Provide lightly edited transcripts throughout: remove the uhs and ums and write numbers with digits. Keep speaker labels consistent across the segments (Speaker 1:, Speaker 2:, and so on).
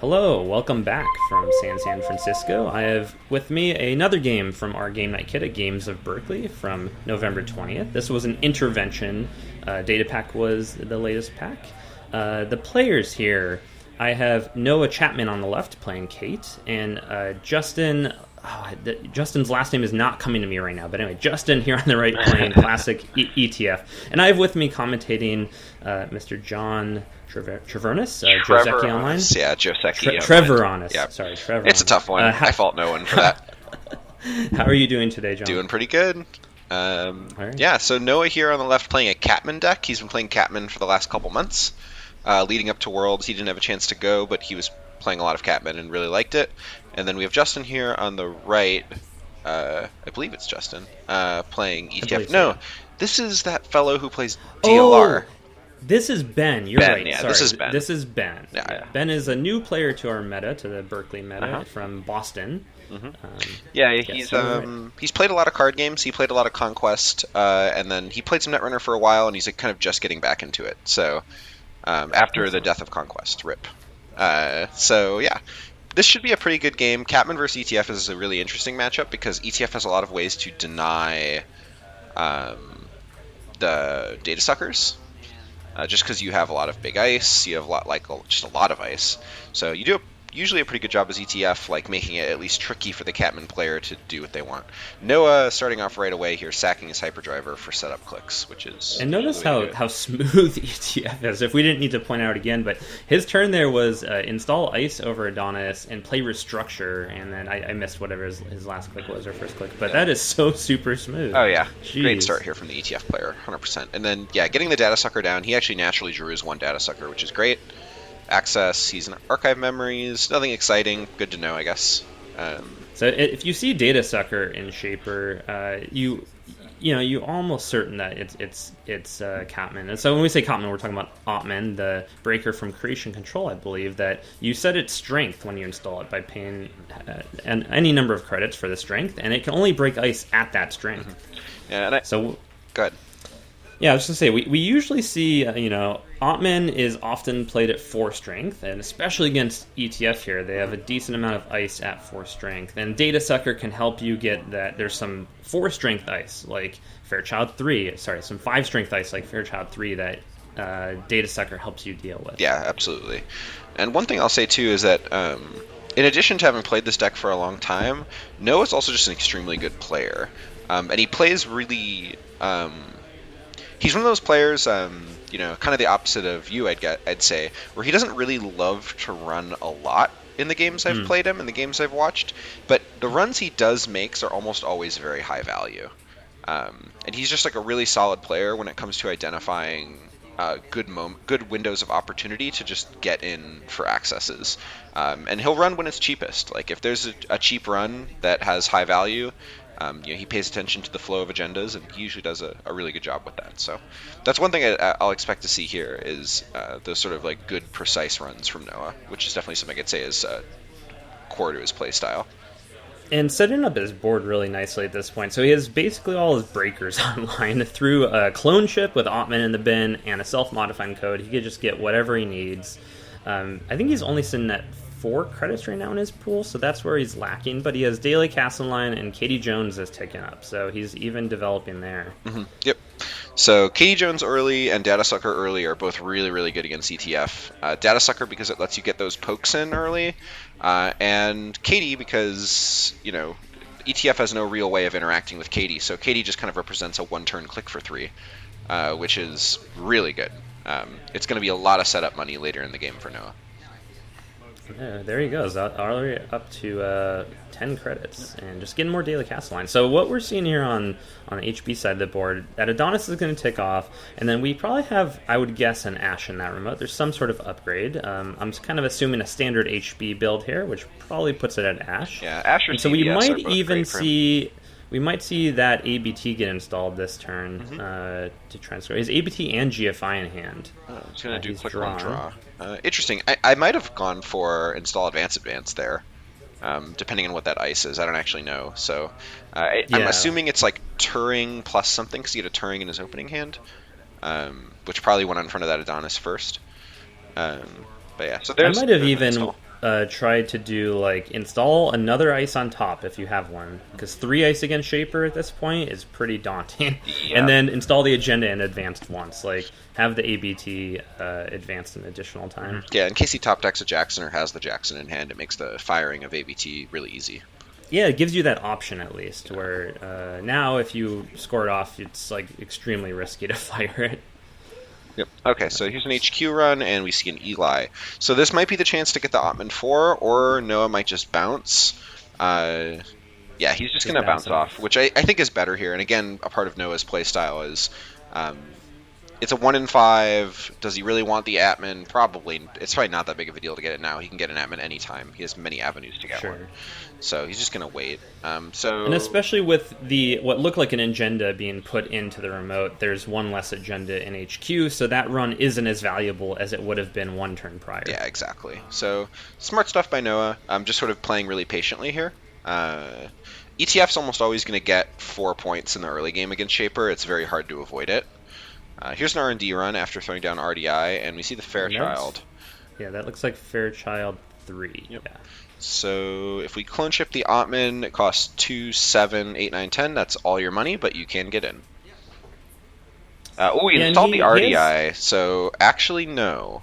Speaker 1: Hello, welcome back from San Francisco. I have with me another game from our game night kit at Games of Berkeley from November 20th. This was an intervention. Data pack was the latest pack. The players here, I have Noah Chapman on the left playing Kate, and Justin. Justin's last name is not coming to me right now, but anyway, Justin here on the right playing classic ETF. And I have with me commentating Mr. John Trevernis, Joseki Online.
Speaker 2: Yeah, Joseki.
Speaker 1: Treveronis.
Speaker 2: Yep.
Speaker 1: Sorry, Trevor.
Speaker 2: It's a tough one. I fault no one for that.
Speaker 1: How are you doing today, John?
Speaker 2: Doing pretty good.
Speaker 1: Right.
Speaker 2: Yeah, so Noah here on the left playing a Catman deck. He's been playing Catman for the last couple months. Leading up to Worlds, he didn't have a chance to go, but he was playing a lot of Catman and really liked it. And then we have Justin here on the right. I believe it's Justin playing ETF. No, this is that fellow who plays DLR.
Speaker 1: Oh, this is Ben. You're
Speaker 2: Ben,
Speaker 1: right.
Speaker 2: yeah,
Speaker 1: Sorry.
Speaker 2: this is Ben.
Speaker 1: This is Ben.
Speaker 2: Yeah.
Speaker 1: Ben is a new player to our meta, to the Berkeley meta from Boston.
Speaker 2: He's played a lot of card games. He played a lot of Conquest, and then he played some Netrunner for a while, and he's kind of just getting back into it. So after the death of Conquest, rip. So yeah, this should be a pretty good game. Catman versus ETF is a really interesting matchup because ETF has a lot of ways to deny the data suckers. Just because you have a lot of big ice, you have just a lot of ice. So you do usually a pretty good job as ETF, like making it at least tricky for the Catman player to do what they want. Noah starting off right away here, sacking his hyperdriver for setup clicks, which is...
Speaker 1: And notice how smooth ETF is. If we didn't need to point out again, but his turn there was install ice over Adonis and play restructure, and then I missed whatever his last click was, or first click, but that is so super smooth.
Speaker 2: Oh yeah,
Speaker 1: Jeez.
Speaker 2: Great start here from the ETF player, 100%. And then, yeah, getting the data sucker down, he actually naturally drew his one data sucker, which is great. Access, he's in archive memories, nothing exciting, good to know, I guess.
Speaker 1: So if you see data sucker in Shaper, you almost certain that it's Catman. And so when we say Catman, we're talking about Ottman, the breaker from Creation Control, I believe, that you set its strength when you install it by paying any number of credits for the strength, and it can only break ice at that strength.
Speaker 2: Mm-hmm. Yeah,
Speaker 1: so
Speaker 2: go ahead.
Speaker 1: Yeah, I was just going to say, we usually see, Ottman is often played at 4 strength, and especially against ETF here, they have a decent amount of ice at 4 strength. And Data Sucker can help you get that. There's some 4 strength ice, like Fairchild 3, some 5 strength ice, like Fairchild 3, that Data Sucker helps you deal with.
Speaker 2: Yeah, absolutely. And one thing I'll say, too, is that in addition to having played this deck for a long time, Noah's also just an extremely good player. And he plays really... He's one of those players, kind of the opposite of you, I'd say, where he doesn't really love to run a lot in the games I've played him, in the games I've watched, but the runs he does makes are almost always very high value. And he's just like a really solid player when it comes to identifying good windows of opportunity to just get in for accesses. And he'll run when it's cheapest. Like if there's a cheap run that has high value, he pays attention to the flow of agendas, and he usually does a really good job with that. So that's one thing I'll expect to see here is those sort of like good, precise runs from Noah, which is definitely something I'd say is core to his play style.
Speaker 1: And setting up his board really nicely at this point. So he has basically all his breakers online through a clone ship with Ottman in the bin and a self-modifying code. He could just get whatever he needs. I think he's only sitting at 4 credits right now in his pool, so that's where he's lacking. But he has Daily Castle Line and Katie Jones is ticking up, so he's even developing there.
Speaker 2: Mm-hmm. Yep. So Katie Jones early and Data Sucker early are both really, really good against ETF. Data Sucker because it lets you get those pokes in early, and Katie because ETF has no real way of interacting with Katie, so Katie just kind of represents a one-turn click for 3, which is really good. It's going to be a lot of setup money later in the game for Noah.
Speaker 1: Yeah, there he goes, already up to 10 credits, and just getting more Daily Castle Line. So what we're seeing here on the HB side of the board, that Adonis is going to tick off, and then we probably have, I would guess, an Ashe in that remote. There's some sort of upgrade. I'm kind of assuming a standard HB build here, which probably puts it at Ashe.
Speaker 2: Yeah, Ashe or
Speaker 1: and so we
Speaker 2: CBS
Speaker 1: might even see... We might see that ABT get installed this turn to transfer. Is ABT and GFI in hand?
Speaker 2: He's going to do click on draw. Interesting. I might have gone for install advance there, depending on what that ice is. I don't actually know. So I'm assuming it's like Turing plus something, because he had a Turing in his opening hand, which probably went in front of that Adonis first. But yeah, so there's...
Speaker 1: I might have even try to do like install another ice on top if you have one, because 3 ice against Shaper at this point is pretty daunting.
Speaker 2: Yeah.
Speaker 1: And then install the agenda and advanced once, like have the ABT advanced an additional time.
Speaker 2: Yeah, in case he top decks a Jackson or has the Jackson in hand, it makes the firing of ABT really easy.
Speaker 1: Yeah, it gives you that option at least, where now if you score it off, it's like extremely risky to fire it.
Speaker 2: Yep. Okay, so here's an HQ run, and we see an Eli. So this might be the chance to get the Ottman 4, or Noah might just bounce. Yeah, he's just going to bounce off, which I think is better here. And again, a part of Noah's playstyle is it's a 1 in 5. Does he really want the Atman? Probably. It's probably not that big of a deal to get it now. He can get an Atman anytime. He has many avenues to get one. So he's just going to wait. And
Speaker 1: especially with what looked like an agenda being put into the remote, there's one less agenda in HQ, so that run isn't as valuable as it would have been one turn prior.
Speaker 2: Yeah, exactly. So smart stuff by Noah. I'm just sort of playing really patiently here. ETF's almost always going to get 4 points in the early game against Shaper. It's very hard to avoid it. Here's an R&D run after throwing down RDI, and we see the Fairchild.
Speaker 1: Yeah, that looks like Fairchild 3.
Speaker 2: Yep.
Speaker 1: Yeah.
Speaker 2: So if we clone ship the Ottman, it costs 2, 7, 8, 9, 10. That's all your money, but you can get in. We installed the RDI, so actually no.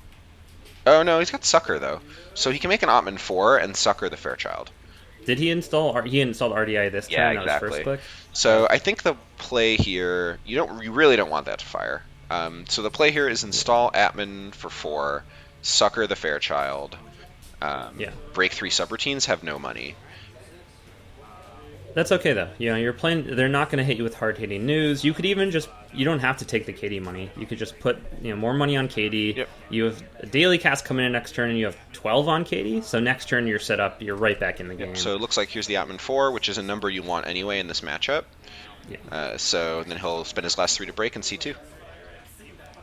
Speaker 2: Oh no, he's got Sucker though. So he can make an Ottman 4 and Sucker the Fairchild.
Speaker 1: Did he install? He installed RDI this turn.
Speaker 2: Yeah, exactly.
Speaker 1: That was first click?
Speaker 2: So I think the play here, you really don't want that to fire. So the play here is install Atman for 4, Sucker the Fairchild. Break 3 subroutines, have no money.
Speaker 1: That's okay though. You're playing. They're not going to hit you with hard-hitting news. You could even you don't have to take the KD money. You could just put more money on KD.
Speaker 2: Yep.
Speaker 1: You have a daily cast coming in next turn, and you have 12 on KD. So next turn you're set up. You're right back in the game.
Speaker 2: So it looks like here's the Atman 4, which is a number you want anyway in this matchup.
Speaker 1: Yeah.
Speaker 2: So then he'll spend his last 3 to break and C2.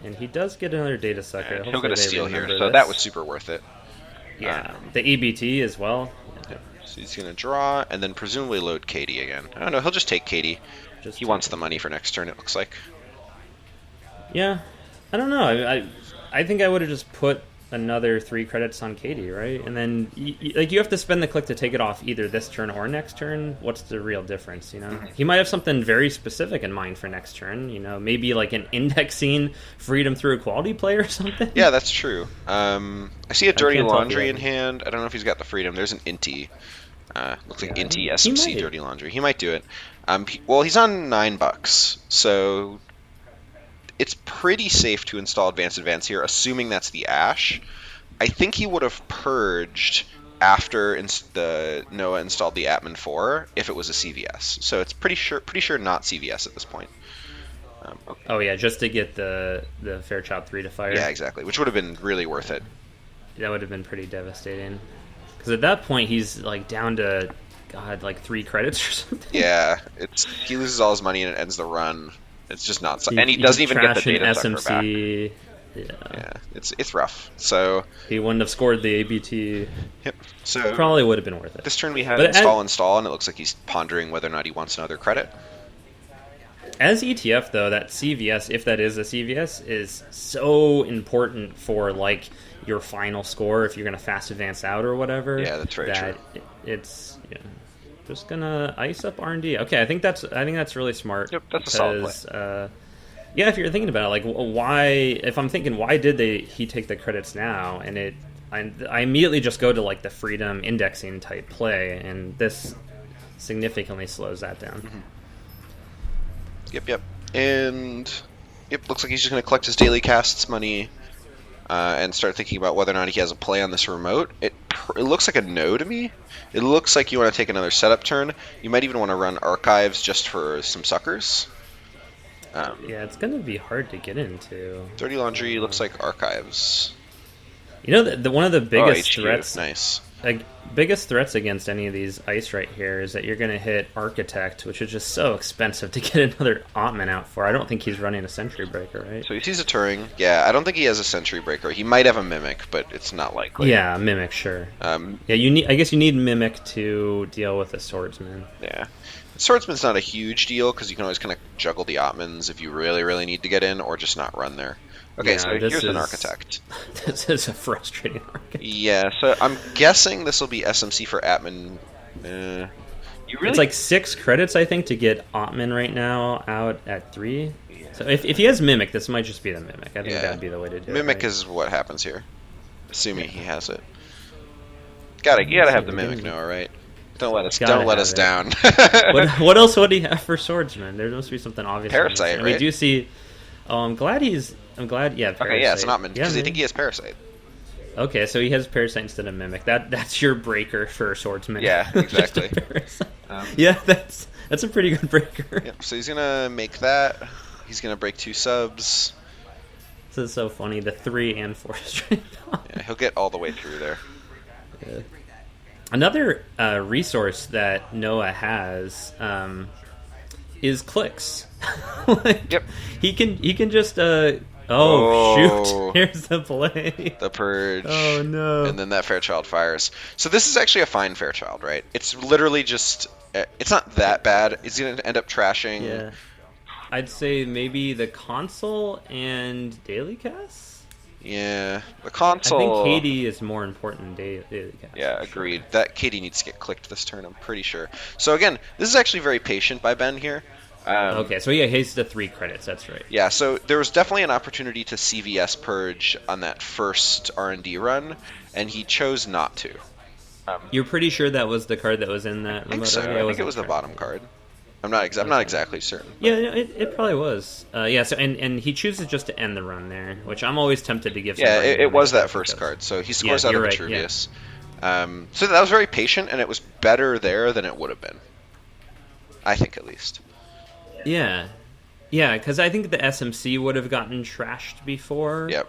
Speaker 1: And he does get another data sucker.
Speaker 2: He'll get a steal here, so that was super worth it.
Speaker 1: Yeah, the ABT as well.
Speaker 2: Yeah. So he's going to draw, and then presumably load KD again. I don't know, he'll just take KD. He wants the money for next turn, it looks like.
Speaker 1: Yeah, I don't know. I think I would have just put another 3 credits on KD, right? And then you have to spend the click to take it off either this turn or next turn. What's the real difference, He might have something very specific in mind for next turn, maybe like an indexing freedom through equality play or something.
Speaker 2: Yeah, that's true. I see a Dirty Laundry in hand. I don't know if he's got the freedom. There's an Inti. Looks like Inti SMC Dirty Laundry. He might do it. Well, he's on $9, so it's pretty safe to install Advance here, assuming that's the Ash. I think he would have purged after Noah installed the Atman 4 if it was a CVS. So it's pretty sure not CVS at this point. Okay.
Speaker 1: Oh yeah, just to get the Fairchild 3 to fire.
Speaker 2: Yeah, exactly, which would have been really worth it.
Speaker 1: That would have been pretty devastating. Because at that point he's like down to, like 3 credits or something.
Speaker 2: Yeah, he loses all his money and it ends the run. It's just not, and he doesn't even get the data sucker back. Yeah, it's rough. So
Speaker 1: he wouldn't have scored the ABT.
Speaker 2: Yep. So
Speaker 1: probably would have been worth it.
Speaker 2: This turn we have install, and it looks like he's pondering whether or not he wants another credit.
Speaker 1: As ETF though, that CVS, if that is a CVS, is so important for like your final score if you're going to fast advance out or whatever.
Speaker 2: Yeah, that's very true.
Speaker 1: It's just gonna ice up R&D. Okay, I think that's really smart.
Speaker 2: Yep, that's a solid play.
Speaker 1: Yeah, if you're thinking about it, like why? If I'm thinking, why did he take the credits now? And I immediately just go to like the freedom indexing type play, and this significantly slows that down.
Speaker 2: Mm-hmm. Yep. And looks like he's just gonna collect his daily casts money. And start thinking about whether or not he has a play on this remote. It looks like a no to me. It looks like you want to take another setup turn. You might even want to run archives just for some suckers.
Speaker 1: Yeah, it's going to be hard to get into.
Speaker 2: Dirty Laundry looks like archives.
Speaker 1: One of the biggest
Speaker 2: HQ.
Speaker 1: threats.
Speaker 2: Nice.
Speaker 1: Biggest threats against any of these ice right here is that you're going to hit Architect, which is just so expensive to get another Ottman out for. I don't think he's running a Sentry Breaker, right?
Speaker 2: So he sees a Turing. Yeah, I don't think he has a Sentry Breaker. He might have a Mimic, but it's not likely.
Speaker 1: Yeah, Mimic, sure. I guess you need Mimic to deal with a Swordsman.
Speaker 2: Yeah. Swordsman's not a huge deal because you can always kind of juggle the Ottmans if you really, really need to get in, or just not run there. Okay, so here's an Architect.
Speaker 1: This is a frustrating Architect.
Speaker 2: Yeah, so I'm guessing guessing this will be SMC for Atman.
Speaker 1: It's like 6 credits, I think, to get Ottman right now out at 3. So if he has Mimic, this might just be the Mimic. I think that'd be the way to do it.
Speaker 2: Mimic is what happens here, assuming he has it. You gotta have the Mimic, Noah, right? Don't let us down.
Speaker 1: What else would he have for Swordsman? There must be something obvious.
Speaker 2: Parasite, right?
Speaker 1: We do see. Oh, I'm glad. Yeah. Parasite.
Speaker 2: Okay, yeah, it's an Ottman because I think he has Parasite.
Speaker 1: Okay, so he has Parasite instead of Mimic. That's your breaker for Swordsman.
Speaker 2: Yeah, exactly.
Speaker 1: Yeah, that's a pretty good breaker.
Speaker 2: Yep. So he's gonna make that. He's gonna break 2 subs.
Speaker 1: This is so funny. The 3 and 4 strength.
Speaker 2: Yeah, he'll get all the way through there.
Speaker 1: Yeah. Another resource that Noah has is clicks.
Speaker 2: Yep.
Speaker 1: He can just shoot! Here's the play.
Speaker 2: The purge.
Speaker 1: Oh no!
Speaker 2: And then that Fairchild fires. So this is actually a fine Fairchild, right? It's literally just. It's not that bad. It's gonna end up trashing.
Speaker 1: Yeah. I'd say maybe the console and daily cast.
Speaker 2: Yeah, the console.
Speaker 1: I think KD is more important than daily cast.
Speaker 2: Yeah, agreed. That KD needs to get clicked this turn, I'm pretty sure. So again, this is actually very patient by Ben here.
Speaker 1: Okay, so he's the 3 credits, that's right.
Speaker 2: Yeah, so there was definitely an opportunity to CVS purge on that first R&D run, and he chose not to.
Speaker 1: You're pretty sure that was the card that was in that remote?
Speaker 2: I think so. I think it was the bottom card. I'm not exactly certain.
Speaker 1: Yeah, it probably was. Yeah, so and he chooses just to end the run there, which I'm always tempted to give.
Speaker 2: Yeah, it was that first card, so he scores out of Vitruvius. Yeah. So that was very patient, and it was better there than it would have been. I think, at least.
Speaker 1: Yeah, because I think the SMC would have gotten trashed before.
Speaker 2: Yep.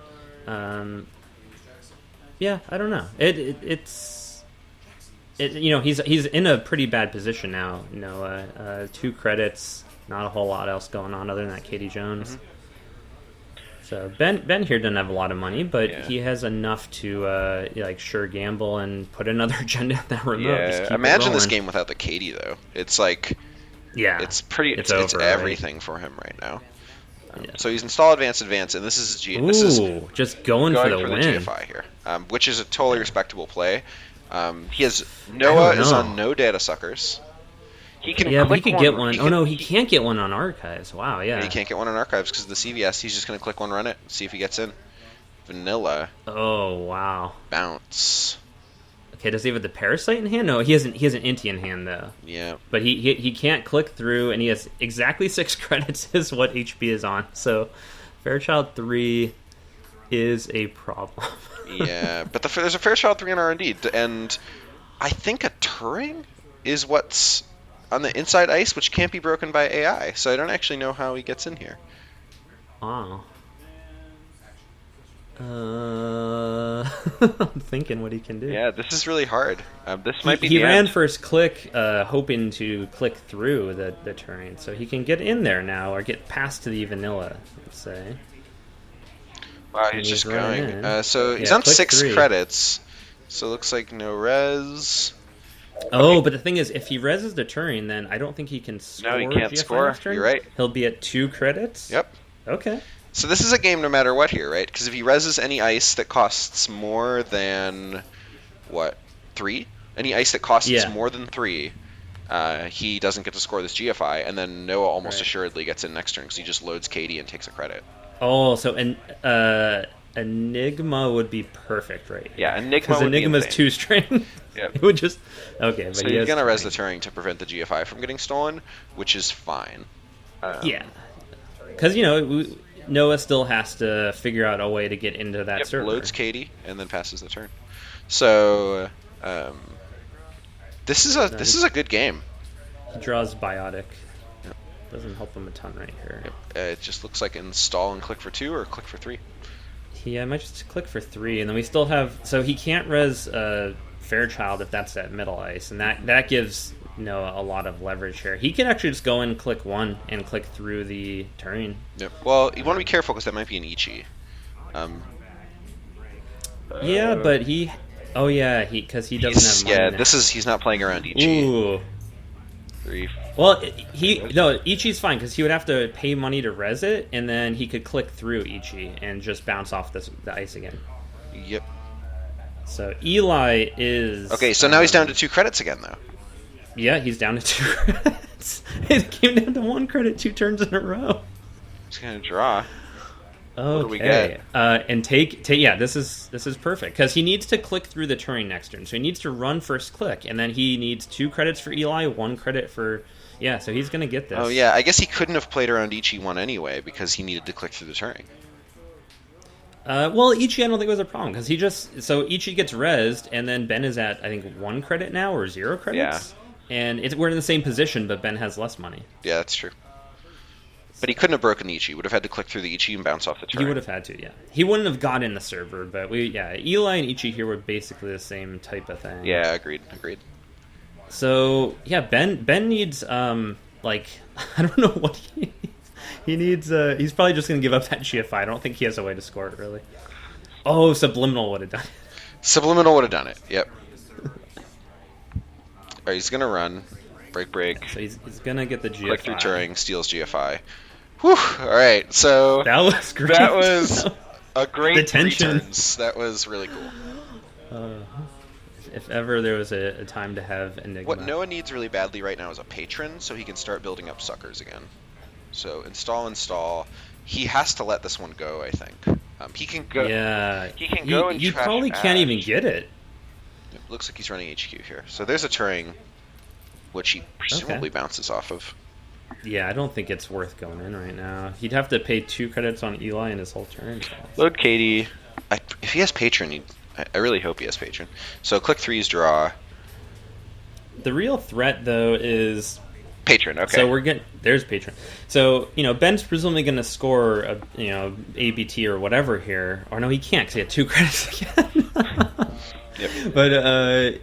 Speaker 1: Yeah, I don't know. It's he's in a pretty bad position now. 2 credits, not a whole lot else going on other than that Katie Jones. Mm-hmm. So Ben here doesn't have a lot of money, but he has enough to sure gamble and put another agenda in that remote.
Speaker 2: Yeah, imagine this game without the Katie though. It's like.
Speaker 1: Yeah,
Speaker 2: it's pretty. It's everything right? For him right now.
Speaker 1: Yeah.
Speaker 2: So he's installed advance, and this is
Speaker 1: just going for the win.
Speaker 2: The GFI here, which is a totally respectable play. He has Noah is on no data suckers.
Speaker 1: He can get one. Oh no, he can't get one on archives. Wow, yeah.
Speaker 2: He can't get one on archives because of the CVS. He's just going to click one, run it, see if he gets in. Vanilla.
Speaker 1: Oh wow.
Speaker 2: Bounce.
Speaker 1: Okay, does he have the Parasite in hand? No, he has an Inti in hand though.
Speaker 2: Yeah.
Speaker 1: But he can't click through, and he has exactly 6 credits is what HP is on. So Fairchild 3 is a problem.
Speaker 2: Yeah, but there's a Fairchild 3 on R&D, and I think a Turing is what's on the inside ice, which can't be broken by AI. So I don't actually know how he gets in here.
Speaker 1: Oh. I'm thinking what he can do.
Speaker 2: Yeah, this is really hard. This might be.
Speaker 1: He ran first click, hoping to click through the terrain, so he can get in there now or get past to the vanilla. Let's say.
Speaker 2: Wow, he's just going. So he's on 6 credits. So it looks like no res.
Speaker 1: Oh, but the thing is, if he reses the terrain, then I don't think he can score.
Speaker 2: No, he can't score. You're right.
Speaker 1: He'll be at 2 credits.
Speaker 2: Yep.
Speaker 1: Okay.
Speaker 2: So this is a game no matter what here, right? Because if he reses any ice that costs more than, 3? Any ice that costs more than 3, he doesn't get to score this GFI, and then Noah almost assuredly gets in next turn because he just loads Katie and takes a credit.
Speaker 1: Oh, so Enigma would be perfect, right?
Speaker 2: Yeah, Enigma
Speaker 1: because Enigma's 2 string.
Speaker 2: Yep.
Speaker 1: It would just... Okay, but
Speaker 2: so he's going to res the Turing to prevent the GFI from getting stolen, which is fine.
Speaker 1: Yeah. Because, Noah still has to figure out a way to get into that server.
Speaker 2: Loads Katie and then passes the turn. So this is a good game.
Speaker 1: He draws Biotic. Yep. Doesn't help him a ton right here.
Speaker 2: Yep. It just looks like install and click for 2 or click for 3.
Speaker 1: Yeah, I might just click for 3, and then we still have. So he can't res Fairchild if that's that middle ice, and that gives Noah a lot of leverage here. He can actually just go and click 1 and click through the terrain.
Speaker 2: Yep. Well, you want to be careful because that might be an Ichi.
Speaker 1: Yeah, but he. Oh yeah, because he doesn't have money.
Speaker 2: Yeah, he's not playing around Ichi.
Speaker 1: Ooh.
Speaker 2: 3.
Speaker 1: Well, Ichi's fine because he would have to pay money to res it, and then he could click through Ichi and just bounce off the ice again.
Speaker 2: Yep.
Speaker 1: So Eli is...
Speaker 2: Okay, so now he's down to 2 credits again, though.
Speaker 1: Yeah, he's down to 2 credits. It came down to 1 credit 2 turns in a row.
Speaker 2: He's going to draw.
Speaker 1: Okay.
Speaker 2: What do we get?
Speaker 1: And take yeah, this is perfect because he needs to click through the Turing next turn. So he needs to run first click, and then he needs 2 credits for Eli, 1 credit for so he's gonna get this.
Speaker 2: Oh yeah, I guess he couldn't have played around Ichi 1 anyway because he needed to click through the Turing.
Speaker 1: Well, Ichi I don't think was a problem because Ichi gets rezzed, and then Ben is at I think 1 credit now or 0 credits. Yeah. And we're in the same position, but Ben has less money.
Speaker 2: Yeah, that's true. But he couldn't have broken Ichi. He would have had to click through the Ichi and bounce off the turn.
Speaker 1: He would have had to, yeah. He wouldn't have got in the server, but Eli and Ichi here were basically the same type of thing.
Speaker 2: Yeah, agreed.
Speaker 1: So, yeah, Ben needs, I don't know what he needs. He needs, he's probably just going to give up that GFI. I don't think he has a way to score it, really. Oh, Subliminal would have done it.
Speaker 2: Subliminal would have done it, yep. Alright, he's going to run. Break.
Speaker 1: So he's going to get the GFI.
Speaker 2: Click through Turing, steals GFI. Whew, alright, so...
Speaker 1: That was great.
Speaker 2: That was a great
Speaker 1: tension.
Speaker 2: turns. That was really cool.
Speaker 1: If ever there was a time to have Enigma.
Speaker 2: What Noah needs really badly right now is a patron, so he can start building up suckers again. So install. He has to let this one go, I think. He can go.
Speaker 1: Yeah.
Speaker 2: He can go and
Speaker 1: you
Speaker 2: trash
Speaker 1: probably
Speaker 2: Ash.
Speaker 1: can't even get it.
Speaker 2: It looks like he's running HQ here. So there's a Turing, which he presumably bounces off of.
Speaker 1: Yeah, I don't think it's worth going in right now. He'd have to pay 2 credits on Eli in his whole turn.
Speaker 2: Load Katie. If he has patron, I really hope he has patron. So click 3's draw.
Speaker 1: The real threat, though, is
Speaker 2: patron. Okay.
Speaker 1: So there's patron. So Ben's presumably going to score a ABT or whatever here. Or no, he can't because he had 2 credits again.
Speaker 2: Yep.
Speaker 1: But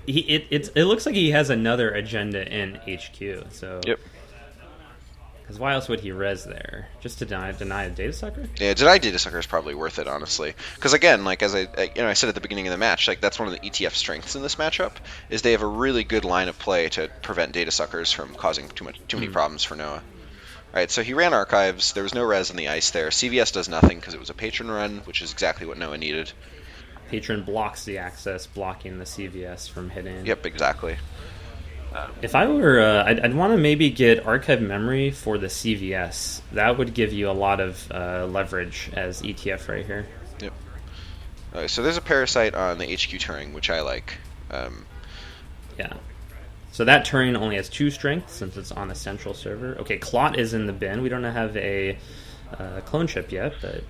Speaker 1: it looks like he has another agenda in HQ. So.
Speaker 2: Yep.
Speaker 1: Because why else would he res there? Just to deny a data sucker?
Speaker 2: Yeah, deny data sucker is probably worth it, honestly. Because again, like as I said at the beginning of the match, like that's one of the ETF strengths in this matchup is they have a really good line of play to prevent data suckers from causing too many problems for Noah. All right, so he ran archives. There was no res in the ice there. CVS does nothing because it was a patron run, which is exactly what Noah needed.
Speaker 1: Patron blocks the access, blocking the CVS from hitting.
Speaker 2: Yep, exactly.
Speaker 1: If I were, I'd want to maybe get archive memory for the CVS. That would give you a lot of leverage as ETF right here.
Speaker 2: Yep. Alright, so there's a parasite on the HQ Turing, which I like.
Speaker 1: Yeah. So that Turing only has 2 strength since it's on a central server. Okay, Clot is in the bin. We don't have a clone chip yet, but...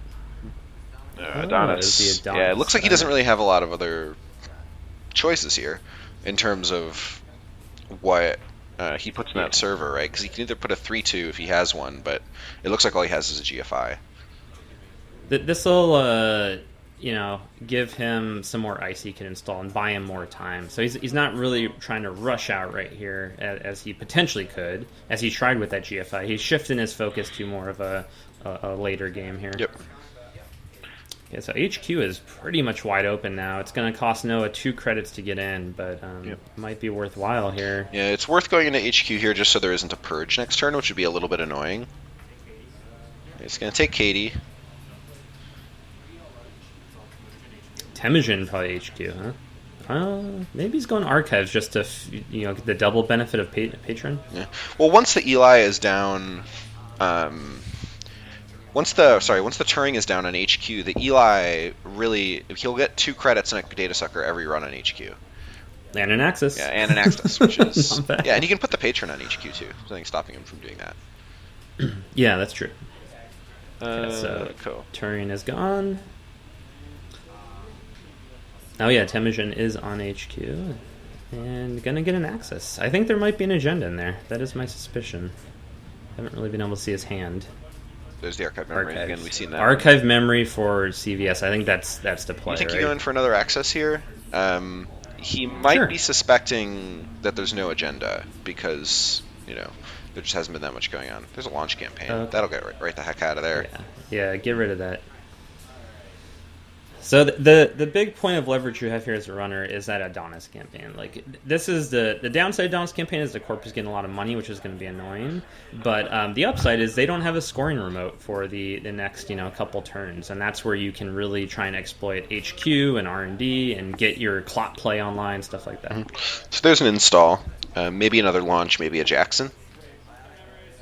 Speaker 2: Adonis. Yeah, it looks like he doesn't really have a lot of other choices here in terms of what he puts in that server, right? Because he can either put a 3-2 if he has one, but it looks like all he has is a GFI.
Speaker 1: This will, give him some more ice he can install and buy him more time. So he's not really trying to rush out right here as he potentially could, as he tried with that GFI. He's shifting his focus to more of a later game here.
Speaker 2: Yep.
Speaker 1: Okay, so HQ is pretty much wide open now. It's going to cost Noah 2 credits to get in, but it might be worthwhile here.
Speaker 2: Yeah, it's worth going into HQ here just so there isn't a purge next turn, which would be a little bit annoying. It's going to take Katie.
Speaker 1: Temujin probably HQ, huh? Maybe he's going archives just to get the double benefit of patron.
Speaker 2: Yeah. Well, once the Eli is down, once the Turing is down on HQ, the Eli he'll get 2 credits and a data sucker every run on HQ.
Speaker 1: And an Axis.
Speaker 2: Yeah, and an Axis, which is and you can put the patron on HQ too. There's nothing stopping him from doing that.
Speaker 1: Yeah, that's true.
Speaker 2: So cool.
Speaker 1: Turing is gone. Oh yeah, Temujin is on HQ and gonna get an Axis. I think there might be an agenda in there. That is my suspicion. Haven't really been able to see his hand.
Speaker 2: There's the archive memory again. We've seen that.
Speaker 1: Archive memory for CVS. I think that's the play.
Speaker 2: You think you go in for another access here? He might be suspecting that there's no agenda because there just hasn't been that much going on. There's a launch campaign. That'll get right the heck out of there.
Speaker 1: Yeah, get rid of that. So the big point of leverage you have here as a runner is that Adonis campaign. Like this is the downside of Adonis campaign is the corp is getting a lot of money, which is going to be annoying. But the upside is they don't have a scoring remote for the next couple turns, and that's where you can really try and exploit HQ and R&D and get your clot play online, stuff like that.
Speaker 2: Mm-hmm. So there's an install, maybe another launch, maybe a Jackson.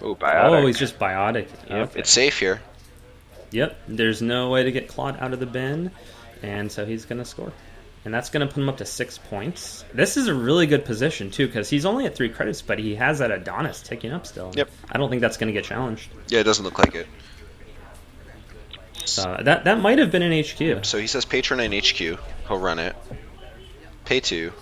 Speaker 2: Oh, biotic.
Speaker 1: Oh, he's just biotic.
Speaker 2: Yep,
Speaker 1: Okay.
Speaker 2: it's safe here.
Speaker 1: Yep, there's no way to get Claude out of the bin, and so he's going to score. And that's going to put him up to 6 points. This is a really good position, too, because he's only at 3 credits, but he has that Adonis ticking up still.
Speaker 2: Yep.
Speaker 1: I don't think that's going to get challenged.
Speaker 2: Yeah, it doesn't look like it.
Speaker 1: That might have been an HQ.
Speaker 2: Yep, so he says Patron and HQ. He'll run it. Pay 2.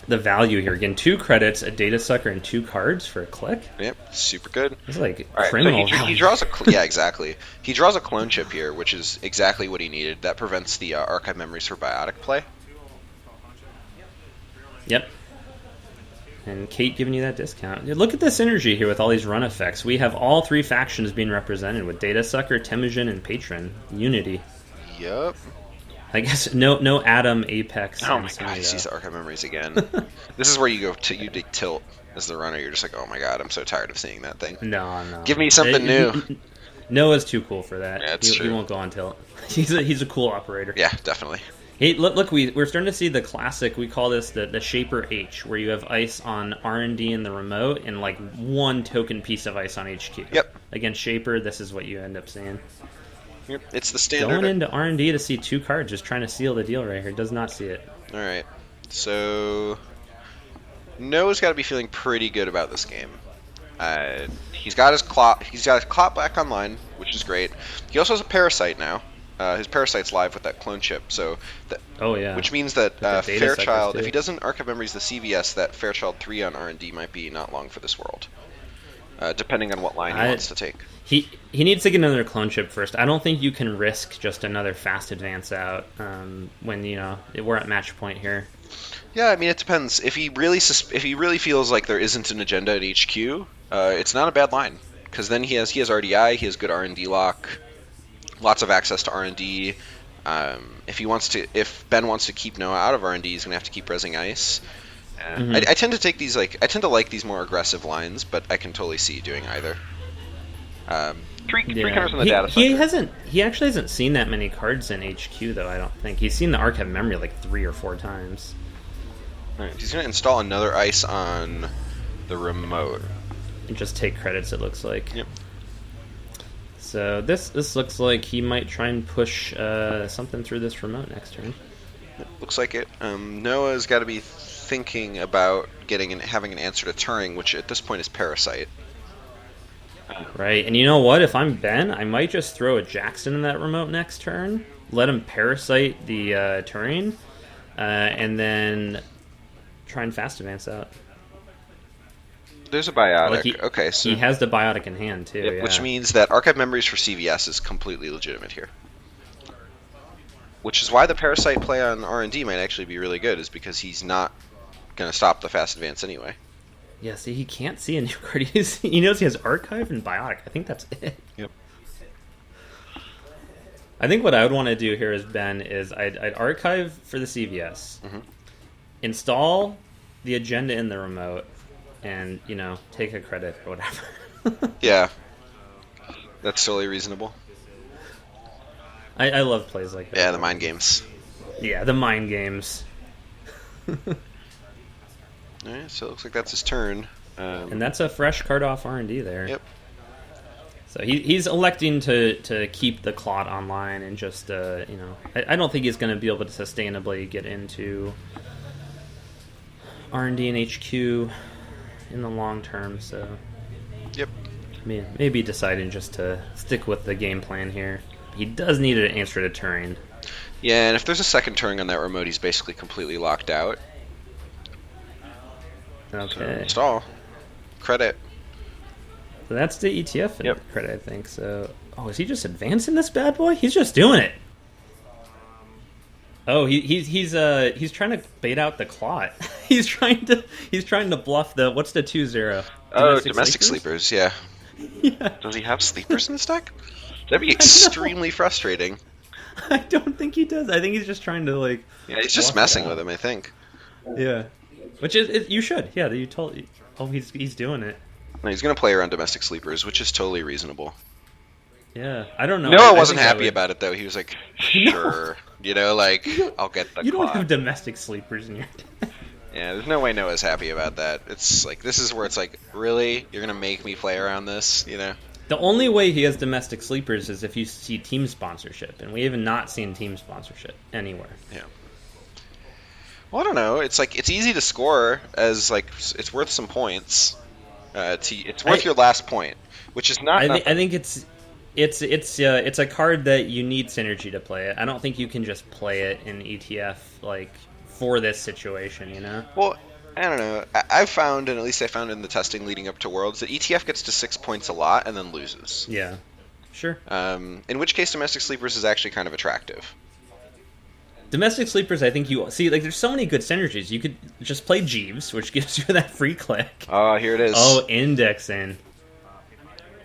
Speaker 1: The value here, again, 2 credits, a data sucker, and 2 cards for a click.
Speaker 2: Yep, super good.
Speaker 1: It's like
Speaker 2: All right,
Speaker 1: criminal.
Speaker 2: so he draws yeah, exactly. He draws a clone chip here, which is exactly what he needed. That prevents the archive memories for biotic play.
Speaker 1: Yep. And Kate giving you that discount. Look at this energy here with all these run effects. We have all 3 factions being represented with Data Sucker, Temujin, and Patron. Unity.
Speaker 2: Yep.
Speaker 1: I guess no Adam, Apex.
Speaker 2: Oh my god, he sees the archive memories again. This is where you take tilt as the runner. You're just like, oh my god, I'm so tired of seeing that thing.
Speaker 1: No.
Speaker 2: Give me something new.
Speaker 1: Noah's too cool for that.
Speaker 2: Yeah, it's true.
Speaker 1: He won't go on tilt. He's a cool operator.
Speaker 2: Yeah, definitely.
Speaker 1: Hey, look, we're starting to see the classic. We call this the Shaper H, where you have ice on R&D in the remote and like 1 token piece of ice on HQ.
Speaker 2: Yep.
Speaker 1: Against Shaper, this is what you end up seeing.
Speaker 2: Yep, it's the standard.
Speaker 1: Going into R&D to see 2 cards, just trying to seal the deal right here. Does not see it.
Speaker 2: All right, so Noah's got to be feeling pretty good about this game. He's got his clot. He's got his clot back online, which is great. He also has a parasite now. His parasite's live with that clone chip, so
Speaker 1: oh yeah.
Speaker 2: Which means that Fairchild,
Speaker 1: too.
Speaker 2: if he doesn't archive memories the CVS, that Fairchild 3 on R&D might be not long for this world, depending on what line he wants to take.
Speaker 1: He needs to get another clone chip first. I don't think you can risk just another fast advance out when we're at match point here.
Speaker 2: Yeah, I mean it depends. If he really feels like there isn't an agenda at HQ, it's not a bad line because then he has RDI, he has good R&D lock, lots of access to R&D. If Ben wants to keep Noah out of R&D, he's gonna have to keep resing ice. I tend to take these I tend to like these more aggressive lines, but I can totally see doing either. Three counters on the data sucker.
Speaker 1: He actually hasn't seen that many cards in HQ though. I don't think he's seen the archive memory like 3 or 4 times.
Speaker 2: All right, he's gonna install another ice on the remote
Speaker 1: And just take credits. It looks like.
Speaker 2: Yep.
Speaker 1: So this looks like he might try and push something through this remote next turn.
Speaker 2: Looks like it. Noah's got to be thinking about having an answer to Turing, which at this point is Parasite.
Speaker 1: Right, and you know what? If I'm Ben, I might just throw a Jackson in that remote next turn, let him Parasite the Turing, and then try and fast advance out.
Speaker 2: There's a biotic. Okay, so
Speaker 1: he has the biotic in hand too.
Speaker 2: Yep,
Speaker 1: yeah.
Speaker 2: Which means that archive memories for CVS is completely legitimate here. Which is why the Parasite play on R&D might actually be really good, is because he's not going to stop the fast advance anyway.
Speaker 1: Yeah, see, he can't see a new card. He knows he has Archive and Biotic. I think that's it.
Speaker 2: Yep.
Speaker 1: I think what I would want to do here as Ben is I'd Archive for the CVS, install the agenda in the remote, and, take a credit or whatever.
Speaker 2: Yeah. That's totally reasonable.
Speaker 1: I love plays like that.
Speaker 2: Yeah, the mind games.
Speaker 1: Yeah, the mind games.
Speaker 2: Alright, so it looks like that's his turn.
Speaker 1: And that's a fresh card off R&D there.
Speaker 2: Yep.
Speaker 1: So he's electing to keep the clot online and just, I don't think he's going to be able to sustainably get into R&D and HQ in the long term, so...
Speaker 2: Yep.
Speaker 1: Maybe deciding just to stick with the game plan here. He does need an answer to Turing.
Speaker 2: Yeah, and if there's a second Turing on that remote, he's basically completely locked out.
Speaker 1: Okay.
Speaker 2: So install. Credit.
Speaker 1: So that's the ETF credit, I think. So, is he just advancing this bad boy? He's just doing it. Oh, he's trying to bait out the clot. he's trying to bluff the what's the 2-0?
Speaker 2: Domestic sleepers, yeah.
Speaker 1: Yeah.
Speaker 2: Does he have sleepers in this deck? That'd be extremely frustrating.
Speaker 1: I don't think he does. I think he's just trying to like.
Speaker 2: Yeah, he's just
Speaker 1: walk it
Speaker 2: messing
Speaker 1: out.
Speaker 2: with him, I think.
Speaker 1: Yeah, which is you should. Yeah, you told. Oh, he's doing it.
Speaker 2: No, he's gonna play around domestic sleepers, which is totally reasonable.
Speaker 1: Yeah, I don't know.
Speaker 2: Noah
Speaker 1: I
Speaker 2: wasn't
Speaker 1: think I
Speaker 2: happy
Speaker 1: would-
Speaker 2: about it though. He was like,
Speaker 1: No.
Speaker 2: "Sure, you know, like I'll get the
Speaker 1: You don't
Speaker 2: clock."
Speaker 1: have domestic sleepers in your.
Speaker 2: Yeah, there's no way Noah's happy about that. It's like this is where it's like, really, you're gonna make me play around this, you know?
Speaker 1: The only way he has domestic sleepers is if you see team sponsorship, and we have not seen team sponsorship anywhere.
Speaker 2: Yeah. Well, I don't know. It's like it's easy to score as like it's worth some points. It's worth your last point, which is not.
Speaker 1: I think it's a card that you need synergy to play it. I don't think you can just play it in ETF like for this situation. You know.
Speaker 2: Well, I don't know. I've found, and at least I found in the testing leading up to Worlds, that ETF gets to 6 points a lot and then loses.
Speaker 1: Yeah. Sure.
Speaker 2: In which case, domestic sleepers is actually kind of attractive.
Speaker 1: Domestic sleepers, I think you see, like, there's so many good synergies. You could just play Jeeves, which gives you that free click.
Speaker 2: Oh, here it is.
Speaker 1: Oh, indexing.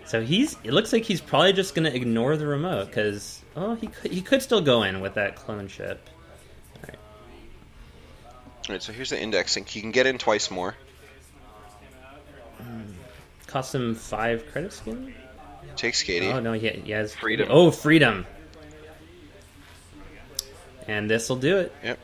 Speaker 1: So it looks like he's probably just going to ignore the remote, because, he could still go in with that clone chip. Alright.
Speaker 2: Alright, so here's the indexing. He can get in twice more.
Speaker 1: Cost him 5 credit skin?
Speaker 2: Takes Katie.
Speaker 1: Oh, no, he has...
Speaker 2: Freedom.
Speaker 1: Oh, freedom. And this will do it.
Speaker 2: Yep.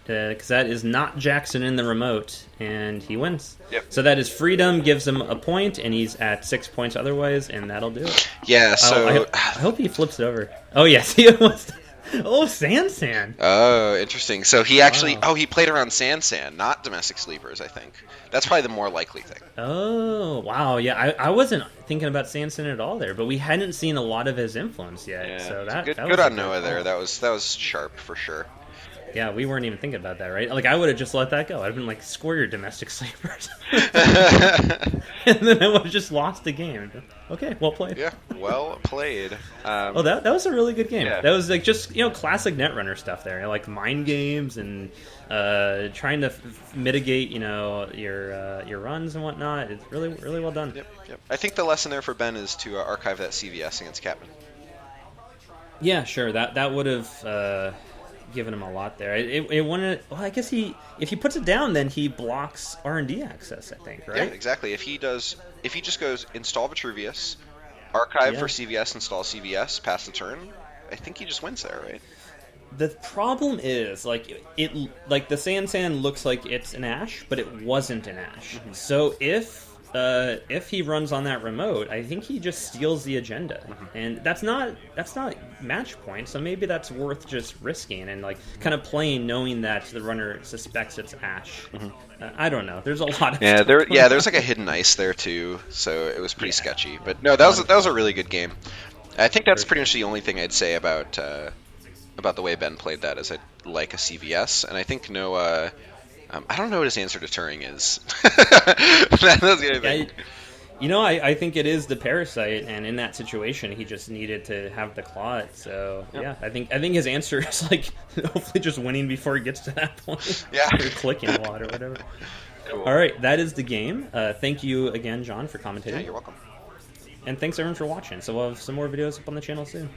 Speaker 1: Because that is not Jackson in the remote, and he wins.
Speaker 2: Yep.
Speaker 1: So that is freedom, gives him a point, and he's at 6 points otherwise, and that'll do it.
Speaker 2: Yeah, so...
Speaker 1: I hope he flips it over. Oh, yes, he was... Oh, SanSan.
Speaker 2: Oh, interesting. So he actually...
Speaker 1: Wow.
Speaker 2: Oh, he played around SanSan, not domestic sleepers, I think. That's probably the more likely thing.
Speaker 1: Oh, wow. Yeah, I wasn't thinking about SanSan at all there, but we hadn't seen a lot of his influence yet.
Speaker 2: Yeah,
Speaker 1: So
Speaker 2: good
Speaker 1: was
Speaker 2: on
Speaker 1: a
Speaker 2: Noah
Speaker 1: good
Speaker 2: there.
Speaker 1: call.
Speaker 2: That was sharp for sure.
Speaker 1: Yeah, we weren't even thinking about that, right? Like, I would have just let that go. I'd have been like, score your domestic sleepers. And then I would have just lost the game. Okay, well played.
Speaker 2: Yeah, well played.
Speaker 1: Oh, that was a really good game.
Speaker 2: Yeah.
Speaker 1: That was like just classic Netrunner stuff there, like mind games and trying to mitigate your runs and whatnot. It's really well done.
Speaker 2: Yep. I think the lesson there for Ben is to archive that CVS against Captain.
Speaker 1: Yeah, sure. That would have given him a lot there. It wanted. Well, I guess if he puts it down, then he blocks R&D access. I think, right?
Speaker 2: Yeah, exactly. If he just goes install Vitruvius, archive for CVS, install CVS, pass the turn, I think he just wins there, right?
Speaker 1: The problem is, like the SanSan looks like it's an Ash, but it wasn't an Ash.
Speaker 2: Mm-hmm.
Speaker 1: So if he runs on that remote, I think he just steals the agenda, and that's not match point. So maybe that's worth just risking and like kind of playing, knowing that the runner suspects it's Ash. I don't know. There's a lot of
Speaker 2: there's like a hidden ice there too, so it was pretty sketchy. But no, that was a really good game. I think that's pretty much the only thing I'd say about the way Ben played that, is I like a CVS, and I think Noah. I don't know what his answer to Turing is. That's the only thing.
Speaker 1: I think it is the parasite, and in that situation, he just needed to have the clot. So yeah, I think his answer is like hopefully just winning before he gets to that point.
Speaker 2: Yeah,
Speaker 1: or clicking a lot or whatever. Cool. All right, that is the game. Thank you again, John, for commentating.
Speaker 2: Yeah, you're welcome.
Speaker 1: And thanks everyone for watching. So we'll have some more videos up on the channel soon.